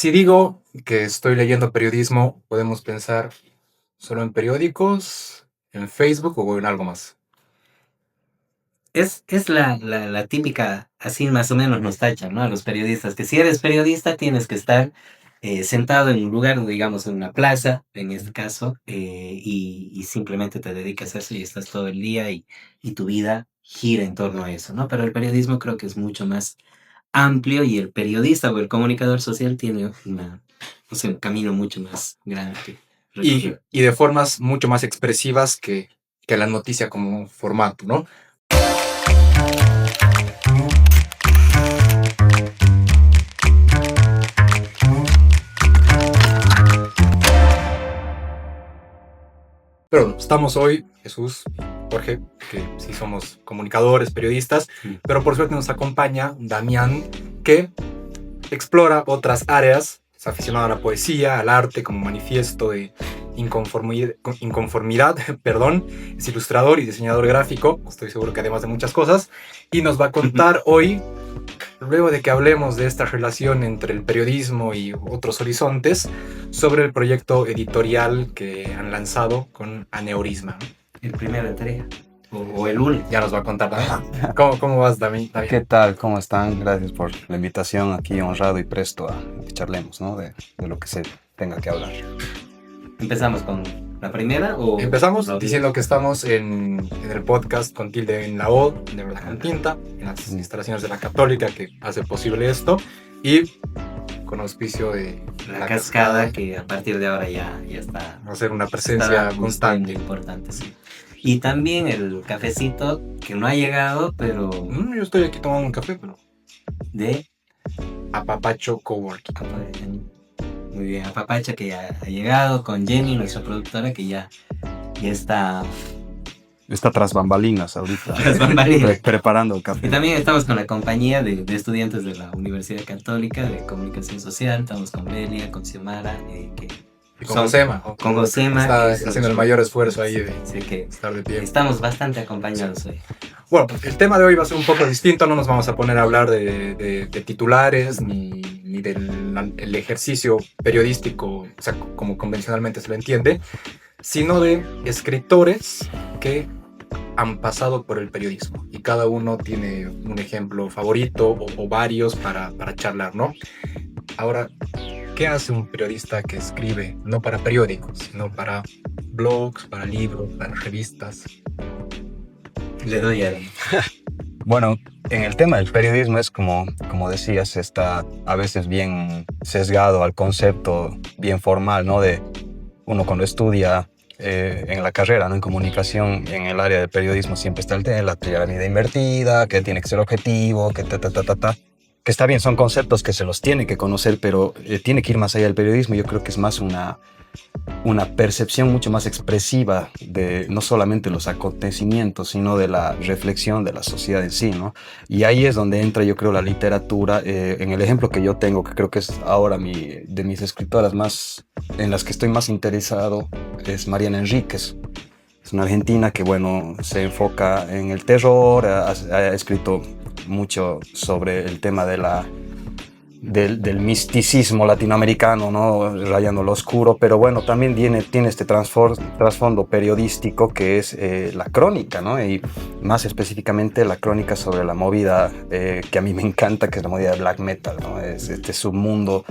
Si digo que estoy leyendo periodismo, podemos pensar solo en periódicos, en Facebook o en algo más. Es la típica, así más o menos nos tachan, ¿no? A los periodistas, que si eres periodista tienes que estar sentado en un lugar, digamos en una plaza, en este caso, y simplemente te dedicas a eso y estás todo el día y tu vida gira en torno a eso, ¿no? Pero el periodismo creo que es mucho más amplio y el periodista o el comunicador social tiene no sé, un camino mucho más grande que Y, recorrer. y de formas mucho más expresivas que la noticia como formato, ¿no? Pero estamos hoy, Jesús y Jorge, que sí somos comunicadores, periodistas, pero por suerte nos acompaña Damián, que explora otras áreas, es aficionado a la poesía, al arte como manifiesto de inconformidad, perdón, es ilustrador y diseñador gráfico, estoy seguro que además de muchas cosas, y nos va a contar hoy, luego de que hablemos de esta relación entre el periodismo y otros horizontes, sobre el proyecto editorial que han lanzado con Aneurisma. El primero entrega, o el único. Ya nos va a contar Damián. ¿Cómo vas, Damián? ¿Qué tal? ¿Cómo están? Gracias por la invitación, aquí honrado y presto a que charlemos, ¿no? De lo que se tenga que hablar. ¿Empezamos con la primera o...? Empezamos no, diciendo que estamos en el podcast con tilde en la O, de verdad con tinta, en las instalaciones de la Católica que hace posible esto, y con auspicio de la cascada, que a partir de ahora ya está... Va a ser una presencia constante. Importante, sí. Y también el cafecito, que no ha llegado, pero... Yo estoy aquí tomando un café, pero... De... Apapacho Coworking. Muy bien, Apapacha que ya ha llegado, con Jenny, nuestra productora, que ya está... Está tras bambalinas ahorita. Tras bambalinas. Preparando el café. Y también estamos con la compañía de estudiantes de la Universidad Católica de Comunicación Social. Estamos con Belia, con Xiomara, y con Gosema. Con Gosema. Está haciendo el mayor esfuerzo ahí de que estar de pie. Estamos bastante acompañados hoy. Bueno, pues el tema de hoy va a ser un poco distinto. No nos vamos a poner a hablar de titulares ni del ejercicio periodístico, o sea, como convencionalmente se lo entiende, sino de escritores que han pasado por el periodismo y cada uno tiene un ejemplo favorito o varios para charlar, ¿no? Ahora, ¿qué hace un periodista que escribe no para periódicos, sino para blogs, para libros, para revistas? Le doy a... Bueno, en el tema del periodismo es como decías, está a veces bien sesgado al concepto bien formal, ¿no? De uno cuando estudia en la carrera, ¿no? En comunicación, en el área de periodismo siempre está el tema de la pirámide invertida, que tiene que ser objetivo, que que está bien, son conceptos que se los tiene que conocer, pero tiene que ir más allá del periodismo. Yo creo que es más una percepción mucho más expresiva de no solamente los acontecimientos, sino de la reflexión de la sociedad en sí, ¿no? Y ahí es donde entra, yo creo, la literatura. En el ejemplo que yo tengo, que creo que es ahora de mis escritoras más, en las que estoy más interesado, es Mariana Enríquez. Es una argentina que, bueno, se enfoca en el terror, ha escrito mucho sobre el tema del misticismo latinoamericano, ¿no? Rayando lo oscuro, pero bueno, también tiene este trasfondo periodístico que es la crónica, ¿no? Y más específicamente la crónica sobre la movida que a mí me encanta, que es la movida de black metal, ¿no? Es este submundo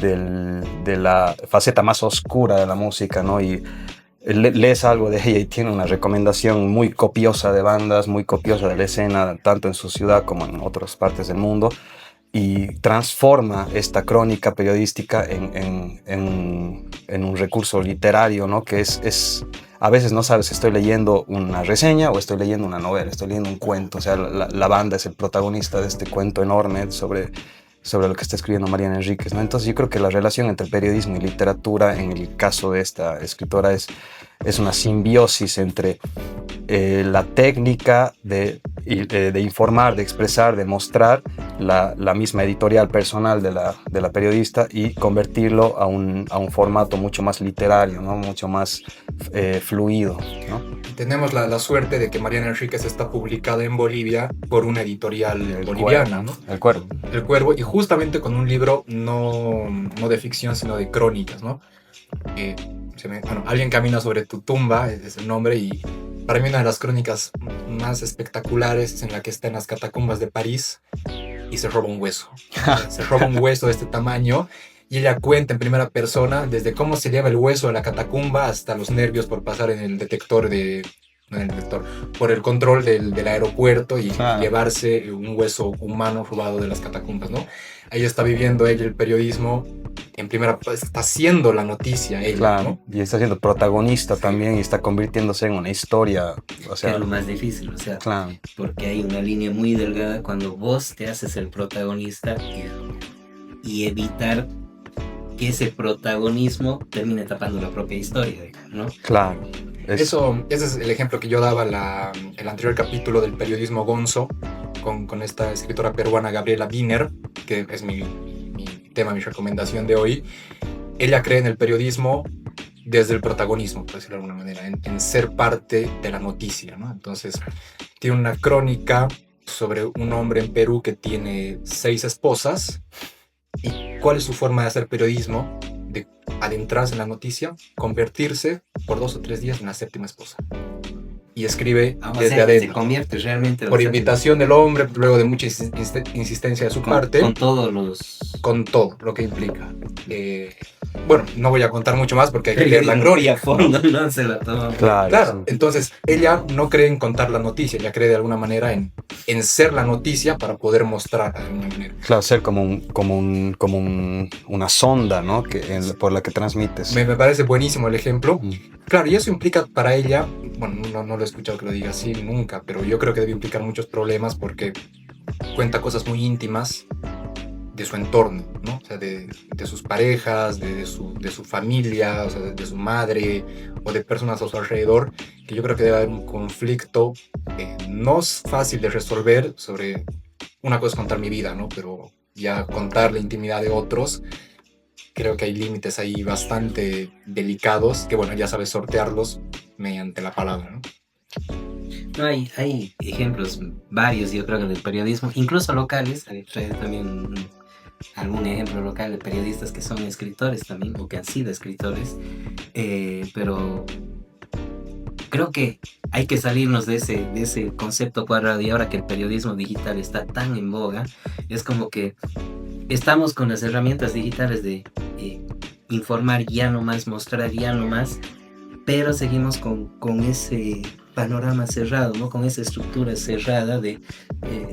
de la faceta más oscura de la música, ¿no? Y lees algo de ella y tiene una recomendación muy copiosa de bandas, muy copiosa de la escena, tanto en su ciudad como en otras partes del mundo, y transforma esta crónica periodística en un recurso literario, ¿no? Que a veces no sabes si estoy leyendo una reseña o estoy leyendo una novela, estoy leyendo un cuento. O sea, la banda es el protagonista de este cuento enorme sobre lo que está escribiendo Mariana Enríquez, ¿no? Entonces yo creo que la relación entre periodismo y literatura, en el caso de esta escritora, es una simbiosis entre la técnica de informar, de expresar, de mostrar la misma editorial personal de la periodista y convertirlo a un formato mucho más literario, ¿no? Mucho más fluido, ¿no? Tenemos la suerte de que Mariana Enríquez está publicada en Bolivia por una editorial boliviana, ¿no? El Cuervo. El Cuervo, y justamente con un libro no de ficción, sino de crónicas, ¿no? Bueno, Alguien camina sobre tu tumba, es el nombre, y para mí una de las crónicas más espectaculares es en la que está en las catacumbas de París y se roba un hueso. Se roba un hueso de este tamaño y ella cuenta en primera persona desde cómo se lleva el hueso a la catacumba hasta los nervios por pasar en el detector por el control del aeropuerto y llevarse un hueso humano robado de las catacumbas, ¿no? Ahí está viviendo ella el periodismo en primera, está haciendo la noticia ella, claro, ¿no? Y está siendo protagonista también y está convirtiéndose en una historia, o sea, que es lo más difícil, o sea, claro. Porque hay una línea muy delgada cuando vos te haces el protagonista y evitar que ese protagonismo termine tapando la propia historia, ¿no? Claro. Ese es el ejemplo que yo daba el anterior capítulo del periodismo gonzo con esta escritora peruana Gabriela Wiener, que es mi tema, mi recomendación de hoy. Ella cree en el periodismo desde el protagonismo, por decirlo de alguna manera, en ser parte de la noticia, ¿no? Entonces, tiene una crónica sobre un hombre en Perú que tiene 6 esposas y cuál es su forma de hacer periodismo, de adentrarse en la noticia, convertirse por 2 o 3 días en la 7ª esposa. Y escribe desde adentro. Se convierte realmente. Por invitación del hombre, luego de mucha insistencia de su parte. Con todos los... Con todo lo que implica. Bueno, no voy a contar mucho más porque hay que leer la crónica. A fondo, no se la toma. Claro, entonces ella no cree en contar la noticia, ella cree de alguna manera en ser la noticia para poder mostrar de alguna manera. Claro, ser como una sonda, ¿no? Por la que transmites. Me parece buenísimo el ejemplo. Claro, y eso implica para ella, bueno, no lo he escuchado que lo diga así nunca, pero yo creo que debe implicar muchos problemas porque cuenta cosas muy íntimas de su entorno, ¿no? O sea, de sus parejas, de su familia, o sea, de su madre o de personas a su alrededor, que yo creo que debe haber un conflicto no es fácil de resolver sobre, una cosa es contar mi vida, ¿no? Pero ya contar la intimidad de otros, creo que hay límites ahí bastante delicados, que bueno, ya sabes sortearlos mediante la palabra, ¿no? No, hay ejemplos varios, yo creo que del periodismo, incluso locales. Hay también algún ejemplo local de periodistas que son escritores también, o que han sido escritores, pero creo que hay que salirnos de ese concepto cuadrado, y ahora que el periodismo digital está tan en boga, es como que estamos con las herramientas digitales de informar ya no más, mostrar ya no más, pero seguimos con ese panorama cerrado, ¿no? Con esa estructura cerrada de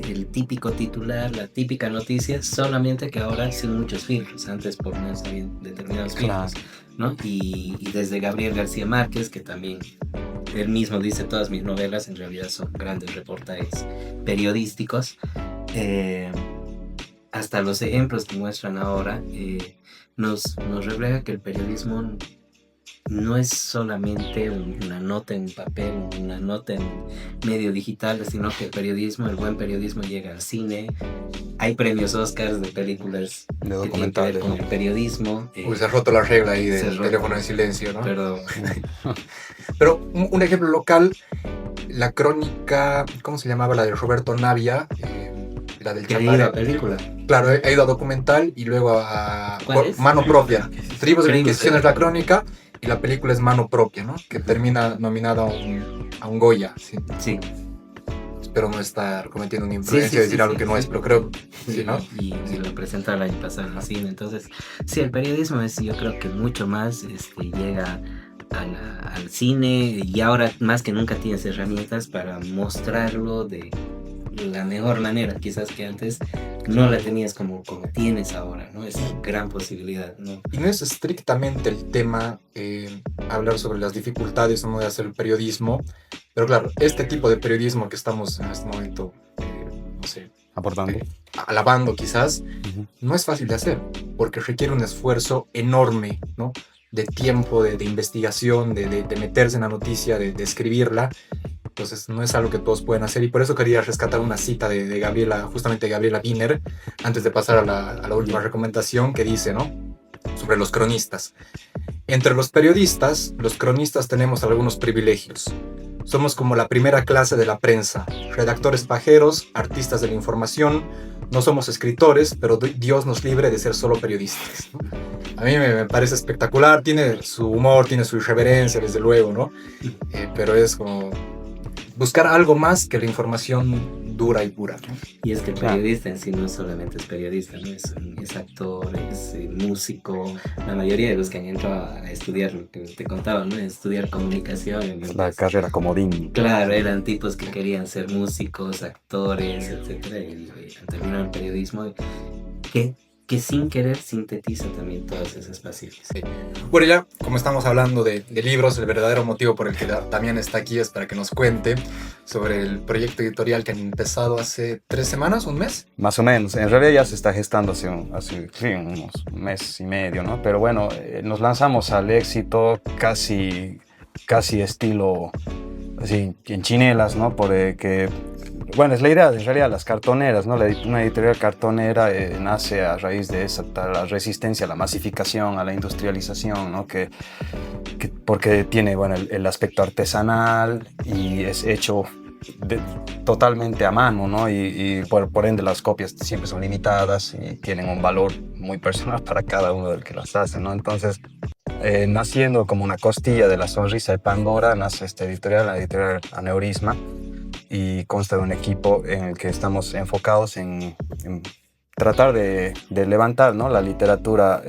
el típico titular, la típica noticia, solamente que ahora sin muchos filtros. Antes por no sabían determinados filtros, ¿no? Y desde Gabriel García Márquez, que también él mismo dice, todas mis novelas en realidad son grandes reportajes periodísticos, hasta los ejemplos que muestran ahora nos refleja que el periodismo no es solamente una nota en papel, una nota en medio digital, sino que el buen periodismo llega al cine. Hay premios Oscars de películas de documentales con el periodismo. Se ha roto la regla ahí del teléfono en silencio, ¿no? Pero un ejemplo local, la crónica, ¿cómo se llamaba? La de Roberto Navia, la del Chaparro. Película. Claro, ha ido a documental y luego a Mano Propia. Tribus de la Inquisición es la crónica y la película es Mano Propia, ¿no? Que termina nominada a un Goya. Sí. Espero no estar cometiendo una imprudencia de decir algo que no es, pero creo sí, ¿no? Y lo presenta el año pasado en el cine. Entonces, sí, el periodismo es, yo creo que mucho más llega al cine, y ahora más que nunca tienes herramientas para mostrarlo de la mejor manera, quizás que antes no la tenías como tienes ahora, ¿no? Es una gran posibilidad, ¿no? Y no es estrictamente el tema hablar sobre las dificultades, ¿no?, de hacer el periodismo, pero claro, este tipo de periodismo que estamos en este momento, no sé, aportando, alabando quizás, no es fácil de hacer, porque requiere un esfuerzo enorme, ¿no?, de tiempo, de investigación, de meterse en la noticia, de escribirla, entonces no es algo que todos pueden hacer y por eso quería rescatar una cita de Gabriela, justamente Gabriela Wiener, antes de pasar a la última recomendación que dice, ¿no? Sobre los cronistas. Entre los cronistas tenemos algunos privilegios. Somos como la primera clase de la prensa, redactores pajeros, artistas de la información, no somos escritores, pero Dios nos libre de ser solo periodistas, ¿no? A mí me parece espectacular, tiene su humor, tiene su irreverencia, desde luego, ¿no? Pero es como buscar algo más que la información dura y pura, ¿no? Y es que el periodista en sí no solamente es periodista, ¿no? Es actor, es músico. La mayoría de los que han entrado a estudiar, lo que te contaba, ¿no? Estudiar comunicación. La carrera comodín. Claro, eran tipos que querían ser músicos, actores, etcétera, y han terminado en periodismo que sin querer sintetiza también todas esas pasiones. Sí. Bueno, ya como estamos hablando de libros, el verdadero motivo por el que también está aquí es para que nos cuente sobre el proyecto editorial que han empezado hace 3 semanas, ¿un mes? Más o menos, en realidad ya se está gestando hace unos meses y medio, ¿no? Pero bueno, nos lanzamos al éxito casi estilo, así, en chinelas, ¿no? Porque bueno, es la idea, en realidad, las cartoneras, ¿no? Una editorial cartonera nace a raíz de esa la resistencia a la masificación, a la industrialización, ¿no? Porque tiene, bueno, el aspecto artesanal y es hecho totalmente a mano, ¿no? Y por ende las copias siempre son limitadas y tienen un valor muy personal para cada uno del que las hace, ¿no? Entonces, naciendo como una costilla de la sonrisa de Pandora, nace esta editorial, la editorial Aneurisma, y consta de un equipo en el que estamos enfocados en tratar de levantar, ¿no? La literatura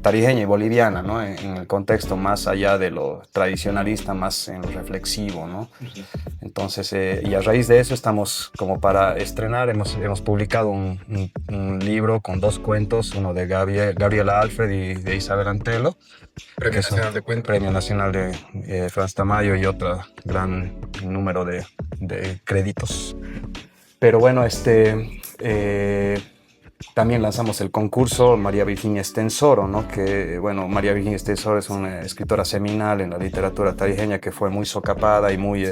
tarijeña y boliviana, ¿no? En el contexto más allá de lo tradicionalista, más en lo reflexivo, ¿no? Entonces, y a raíz de eso estamos como para estrenar, hemos publicado un libro con 2 cuentos, uno de Gabriela Alfred y de Isabel Antelo, Premio Nacional de Cuentos. Premio Nacional de Franz Tamayo y otro gran número de créditos. Pero bueno, también lanzamos el concurso María Virginia Estensoro, ¿no? Que, bueno, María Virginia Estensoro es una escritora seminal en la literatura tarijeña que fue muy socapada y muy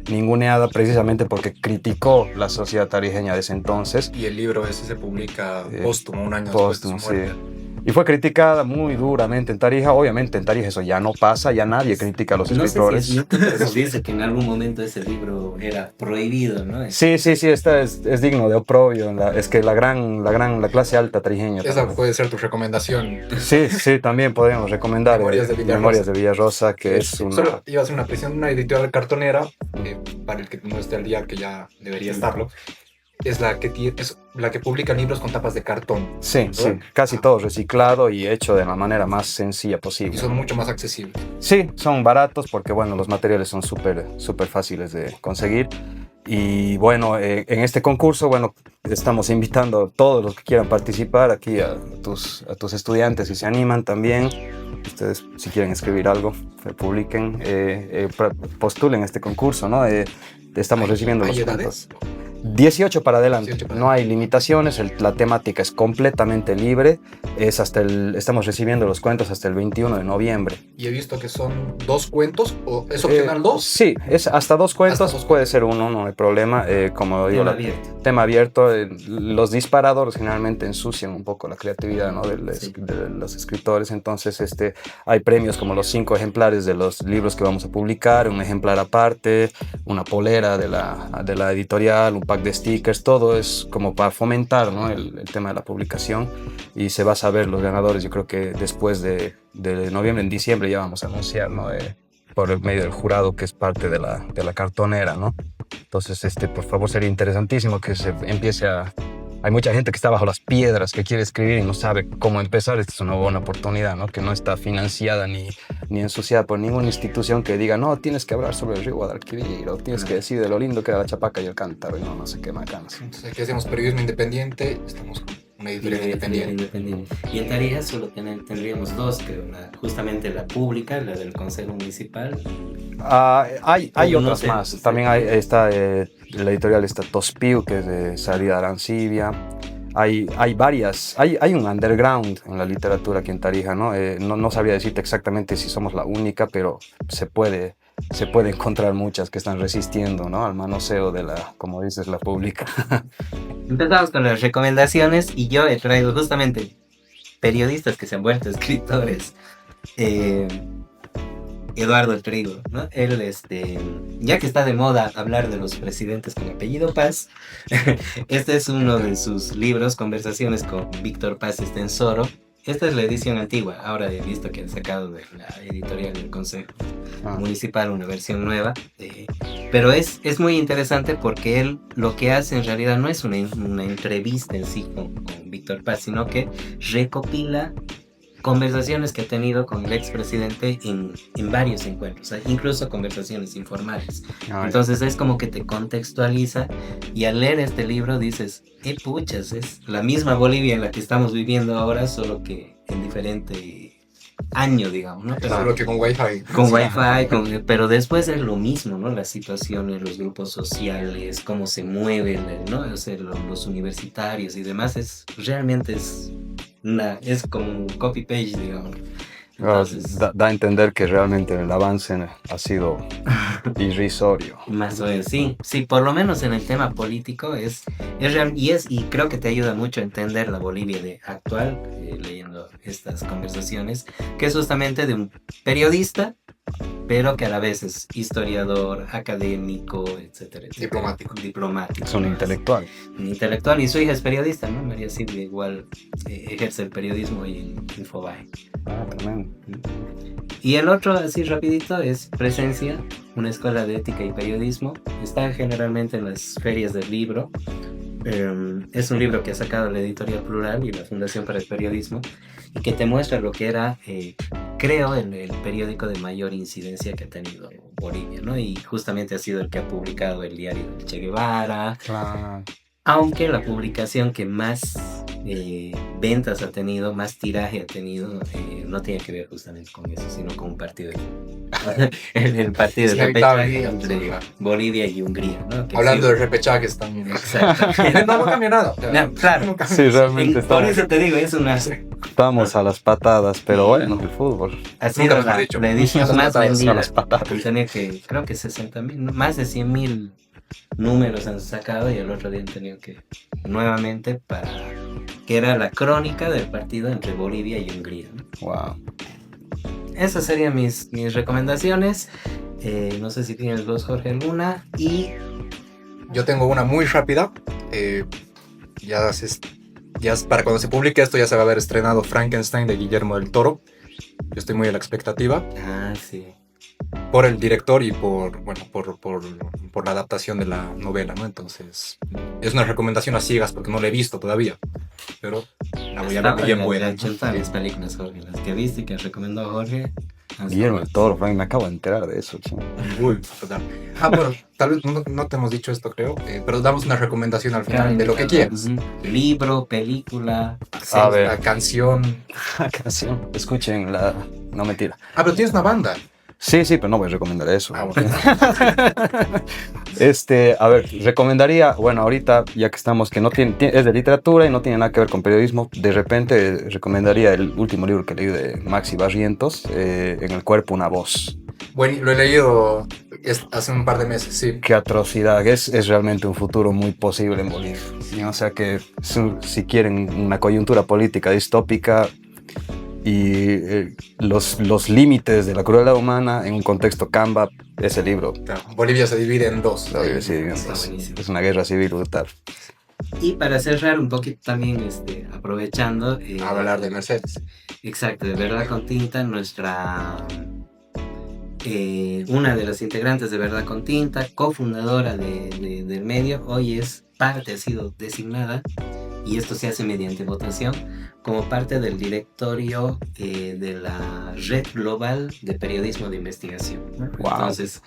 ninguneada precisamente porque criticó la sociedad tarijeña de ese entonces. Y el libro ese se publica póstumo, un año después de su muerte. Sí. Y fue criticada muy duramente en Tarija. Obviamente en Tarija eso ya no pasa, ya nadie critica a los escritores. No sé si es cierto, dice que en algún momento ese libro era prohibido, ¿no? Sí, esta es digno de oprobio. Es que la clase alta tarijeña. Esa puede ser tu recomendación. Sí, también podemos recomendar Memorias de Villarrosa, que es una... Solo iba a hacer una presión, una editorial cartonera, para el que no esté al día, que ya debería estarlo. Es la que publica libros con tapas de cartón. Sí, casi todo reciclado y hecho de la manera más sencilla posible. Y son mucho más accesibles. Sí, son baratos porque, bueno, los materiales son súper fáciles de conseguir. Y bueno, en este concurso, bueno, estamos invitando a todos los que quieran participar aquí, a tus estudiantes, si se animan también. Ustedes, si quieren escribir algo, publiquen, postulen este concurso, ¿no? Estamos recibiendo los cuentos. 18 para adelante, no hay limitaciones, la temática es completamente libre, estamos recibiendo los cuentos hasta el 21 de noviembre. Y he visto que son 2 cuentos, ¿o es opcional 2? Sí, es hasta 2 cuentos, puede ser uno, no hay problema, como digo, tema abierto. Los disparadores generalmente ensucian un poco la creatividad, ¿no? de los escritores, entonces hay premios como los 5 ejemplares de los libros que vamos a publicar, un ejemplar aparte, una polera de la editorial, un pack de stickers, todo es como para fomentar, ¿no? el tema de la publicación, y se va a saber los ganadores. Yo creo que después de noviembre, en diciembre ya vamos a anunciar, ¿no? Por el medio del jurado, que es parte de la cartonera, ¿no? Entonces, por favor, sería interesantísimo que se empiece a... Hay mucha gente que está bajo las piedras, que quiere escribir y no sabe cómo empezar. Esta es una buena oportunidad, ¿no? Que no está financiada ni ensuciada por ninguna institución que diga, no, tienes que hablar sobre el río Guadalquivir, o tienes que decir de lo lindo que era la Chapaca y el cántaro, y no sé qué macanas. Entonces, aquí hacemos periodismo independiente, estamos con una editorial independiente. Y en Tarija solo tendríamos 2, que justamente la pública, la del Consejo Municipal. Hay otras más. También está la editorial Tospiu, que es de Salida Arancibia. Hay varias, hay un underground en la literatura aquí en Tarija, ¿no? No sabría decirte exactamente si somos la única, pero se puede se puede encontrar muchas que están resistiendo, ¿no? Al manoseo de la, como dices, la pública. Empezamos con las recomendaciones y yo he traído justamente periodistas que se han vuelto escritores. Eduardo el Trigo, ¿no? Él, ya que está de moda hablar de los presidentes con apellido Paz, este es uno de sus libros, Conversaciones con Víctor Paz Estensoro. Esta es la edición antigua, ahora he visto que han sacado de la editorial del Consejo Municipal una versión nueva, pero es muy interesante porque él lo que hace en realidad no es una entrevista en sí con Víctor Paz, sino que recopila conversaciones que ha tenido con el expresidente en varios encuentros, incluso conversaciones informales. Entonces es como que te contextualiza y al leer este libro dices, puchas, es la misma Bolivia en la que estamos viviendo ahora, solo que en diferente año, digamos, ¿no? Pero, solo que con Wi-Fi. Con Wi-Fi, pero después es lo mismo, ¿no? Las situaciones, los grupos sociales, cómo se mueven, ¿no? O sea, los universitarios y demás, realmente es como un copy-page, digamos. Entonces, da a entender que realmente el avance ha sido irrisorio. Más o menos, sí, por lo menos en el tema político es real y creo que te ayuda mucho a entender la Bolivia actual, leyendo estas conversaciones, que es justamente de un periodista, pero que a la vez es historiador, académico, etcétera, etcétera. Diplomático. Es un intelectual. Un intelectual, y su hija es periodista, ¿no? María Silvia igual ejerce el periodismo y en Infobae. Tremendo. Y el otro, así rapidito, es Presencia, una escuela de ética y periodismo. Está generalmente en las ferias del libro. Es un libro que ha sacado la Editorial Plural y la Fundación para el Periodismo, y que te muestra lo que era, creo, el periódico de mayor incidencia que ha tenido Bolivia, ¿no? Y justamente ha sido el que ha publicado el diario del Che Guevara. Claro. Aunque la publicación que más ventas ha tenido, más tiraje ha tenido, no tiene que ver justamente con eso, sino con un partido el partido de repechaje entre Bolivia y Hungría, ¿no? Hablando de repechajes también. Exacto. No cambió nada. Claro. Sí, realmente Por eso te digo, es una... Estamos a las patadas, pero bueno, el fútbol. Ha sido la edición más vendida. A las patadas. Tenía que, creo que 60,000, más de 100,000 números han sacado, y el otro día han tenido que nuevamente que era la crónica del partido entre Bolivia y Hungría, ¿no? Wow. Esas serían mis recomendaciones. No sé si tienes vos, Jorge, alguna. Y yo tengo una muy rápida. Ya para cuando se publique esto ya se va a haber estrenado Frankenstein de Guillermo del Toro. Yo estoy muy a la expectativa. Sí. Por el director y por la adaptación de la novela, ¿no? Entonces, es una recomendación a ciegas porque no la he visto todavía, pero la voy a ver bien buena. He hecho varias películas, Jorge, las que viste y que recomendó Jorge. Guillermo del Toro, Frank, me acabo de enterar de eso, chico. Uy, total. Bueno, tal vez no te hemos dicho esto, creo, pero damos una recomendación al final de lo que quieras. Libro, película, a ver, la canción. Canción. Escuchen No, mentira. Pero tienes una banda. Sí, pero no voy a recomendar eso. Bueno. A ver, recomendaría, bueno, ahorita ya que estamos, que no es de literatura y no tiene nada que ver con periodismo, de repente recomendaría el último libro que leí de Maxi Barrientos, En el cuerpo una voz. Bueno, lo he leído hace un par de meses, sí. Qué atrocidad, es realmente un futuro muy posible en Bolivia. O sea que si quieren una coyuntura política distópica y los límites de la crueldad humana en un contexto Canva, ese libro. Claro, Bolivia se divide en dos. Es una guerra civil brutal. Y para cerrar un poquito también, aprovechando... hablar de Mercedes. Exacto, de Verdad con Tinta, nuestra... una de las integrantes de Verdad con Tinta, cofundadora del medio, hoy ha sido designada, y esto se hace mediante votación, como parte del directorio de la Red Global de Periodismo de Investigación, ¿no? Wow. Entonces,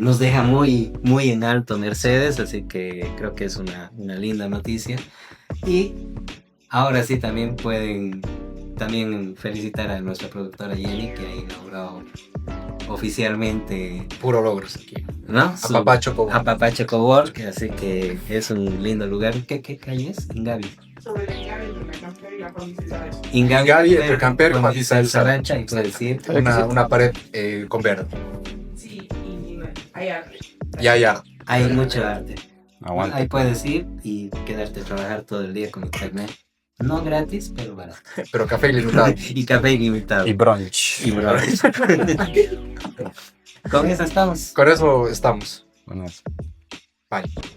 nos deja muy, muy en alto Mercedes, así que creo que es una linda noticia. Y ahora sí también pueden felicitar a nuestra productora Jenny, que ha inaugurado oficialmente... Puro logros aquí. ¿No? Apapacho Cowork, así que es un lindo lugar. ¿Qué calle es? Ingavi. Sobre la Ingavi, entre Camper y la Juan Isabel. Ingavi, entre Camper y Juan Isabel Sarancha, y puede decir. una pared con verde. Sí, Hay arte. Ya. Hay mucho arte. Aguanta. Ahí puedes ir y quedarte a trabajar todo el día con internet. No gratis, pero barato. Pero café ilimitado. Y café ilimitado. Y brunch. Y brunch. Con eso estamos. Con eso estamos. Bueno, Bye.